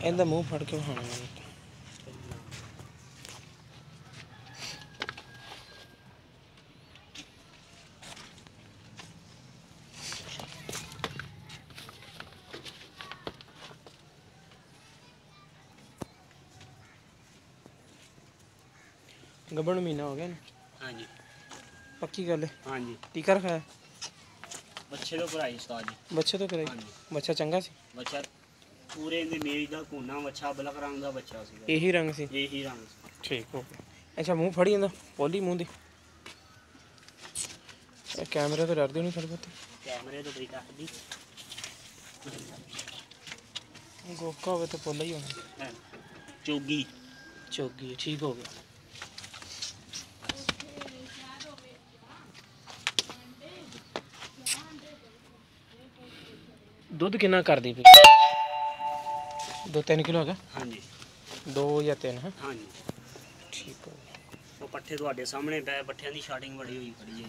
ਇਹਦਾ ਮੂੰਹ ਫੜ ਕੇ ਵਿਖਾਉਣਾ ਮੈਨੂੰ। ਗੱਭਣ ਮਹੀਨਾ ਹੋ ਗਿਆ ਨਾ? ਹਾਂਜੀ ਪੱਕੀ ਗੱਲ ਹੈ। ਹਾਂਜੀ ਟੀਕਾ ਰਖਾਇਆ ਬੱਚੇ ਤੋਂ ਭਰਾਈ ਉਸਤਾਦ ਜੀ। ਬੱਚੇ ਤੋਂ ਕਰਾਈ? ਹਾਂਜੀ ਬੱਚਾ ਚੰਗਾ ਸੀ? ਬੱਚਾ ਪੂਰੇ ਦੇ ਮੇਰੀ ਦਾ ਕੋਨਾ ਬੱਚਾ ਬਲਕ ਰੰਗ ਦਾ ਬੱਚਾ ਸੀ। ਇਹੀ ਰੰਗ ਸੀ? ਇਹੀ ਰੰਗ ਸੀ। ਠੀਕ ਹੋ ਗਿਆ। ਅੱਛਾ ਮੂੰਹ ਫੜੀ ਜਾਂਦਾ ਪੋਲੀ ਮੂੰਹ ਦੀ? ਕੈਮਰੇ ਤੋਂ ਡਰਦੇ ਨਹੀਂ ਥੋੜ੍ਹੇ ਬਹੁਤੇ? ਕੈਮਰੇ ਤੋਂ ਬਈ ਕੱਟਦੀ ਗੋਕਾ ਹੋਵੇ ਤਾਂ ਪੋਲਾ ਹੀ ਹੋਣਾ। ਚੋਗੀ ਚੋਗੀ ਠੀਕ ਹੋ ਗਿਆ। ਦੁੱਧ ਕਿੰਨਾ ਕਰਦੀ ਪਈ? 2-3 ਕਿਲੋ ਹੈਗਾ? ਹਾਂਜੀ 2 ਜਾਂ 3 ਹੈ? ਹਾਂਜੀ ਠੀਕ ਹੋ ਗਿਆ। ਉਹ ਪੱਠੇ ਤੁਹਾਡੇ ਸਾਹਮਣੇ ਪਏ, ਪੱਠਿਆਂ ਦੀ ਸ਼ਾਰਟਿੰਗ ਬੜੀ ਹੋਈ ਖੜੀ ਹੈ।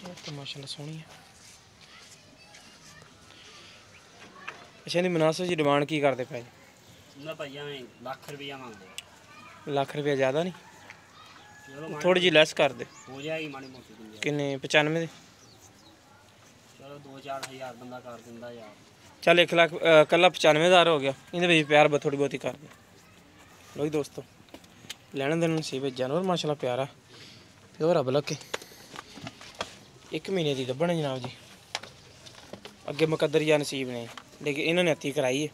ਇਹ ਤਾਂ ਮਾਸ਼ਾਅੱਲਾ ਸੋਹਣੀ ਹੈ। ਅੱਛਾ ਇਹਦੀ ਮੁਨਾਸਿਬ ਜੀ ਡਿਮਾਂਡ ਕੀ ਕਰਦੇ ਪਏ? ਉਹਨਾਂ ਭਾਈਆਂ ਨੇ ਲੱਖ ਰੁਪਈਆ ਮੰਗਦੇ। ਲੱਖ ਰੁਪਇਆ ਜ਼ਿਆਦਾ ਨਹੀਂ? ਚਲੋ ਥੋੜੀ ਜਿਹੀ ਲੈਸ ਕਰ ਦੇ। ਹੋ ਜਾਏਗੀ ਮਾੜੀ ਮੋਟੀ ਗੁੰਜਾਇਸ਼। ਕਿੰਨੇ? 95 ਦੇ? ਚਲੋ 2-4 ਹਜ਼ਾਰ ਬੰਦਾ ਕਰ ਦਿੰਦਾ ਯਾਰ। ਚੱਲ 1 ਲੱਖ ਇਕੱਲਾ 95,000 ਹੋ ਗਿਆ। ਇਹਦੇ ਵਿੱਚ ਪਿਆਰ ਥੋੜੀ ਬਹੁਤੀ ਕਰ ਦੇ। ਲੋ ਜੀ ਦੋਸਤੋ ਲੈਣ ਦੇਣ ਨਸੀਬ ਜਾਨਵਰ ਮਾਸ਼ਾਅੱਲਾ ਪਿਆਰਾ ਪਿਓਰ ਰੱਬ ਲੱਗੇ। 1 ਮਹੀਨੇ ਦੀ ਗੱਭਣ ਜਨਾਬ ਜੀ। ਅੱਗੇ ਮੁਕੱਦਰ ਜਾਂ ਨਸੀਬ ਨੇ, ਲੇਕਿਨ ਇਹਨਾਂ ਨੇ ਹੱਥੀ ਕਰਾਈ ਹੈ।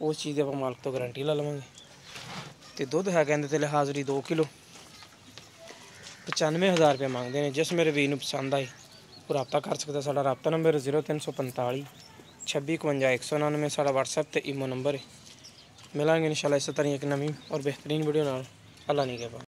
ਉਸ ਚੀਜ਼ ਦੀ ਆਪਾਂ ਮਾਲਕ ਤੋਂ ਗਰੰਟੀ ਲਾ ਲਵਾਂਗੇ। ਤੇ ਦੁੱਧ ਹੈ ਕਹਿੰਦੇ ਤੇ ਹਾਜ਼ਰੀ 2 ਕਿਲੋ। 95,000 ਰੁਪਏ ਮੰਗਦੇ ਨੇ। ਜਿਸ ਮੇਰੇ ਵੀਰ ਨੂੰ ਪਸੰਦ ਆਏ ਉਹ ਰਾਬਤਾ ਕਰ ਸਕਦਾ। ਸਾਡਾ ਰਾਬਤਾ ਨੰਬਰ 0345 2651 199 ਸਾਡਾ WhatsApp ਤੇ ਈਮੋ ਨੰਬਰ ਹੈ। ਮਿਲਾਂਗੇ ਇਨਸ਼ਾਅੱਲਾ ਇਸੇ ਤਰ੍ਹਾਂ ਇੱਕ ਨਵੀਂ ਔਰ ਬਿਹਤਰੀਨ ਵੀਡੀਓ ਨਾਲ। ਅੱਲਾ ਨਿਗਹਿਬਾਨ।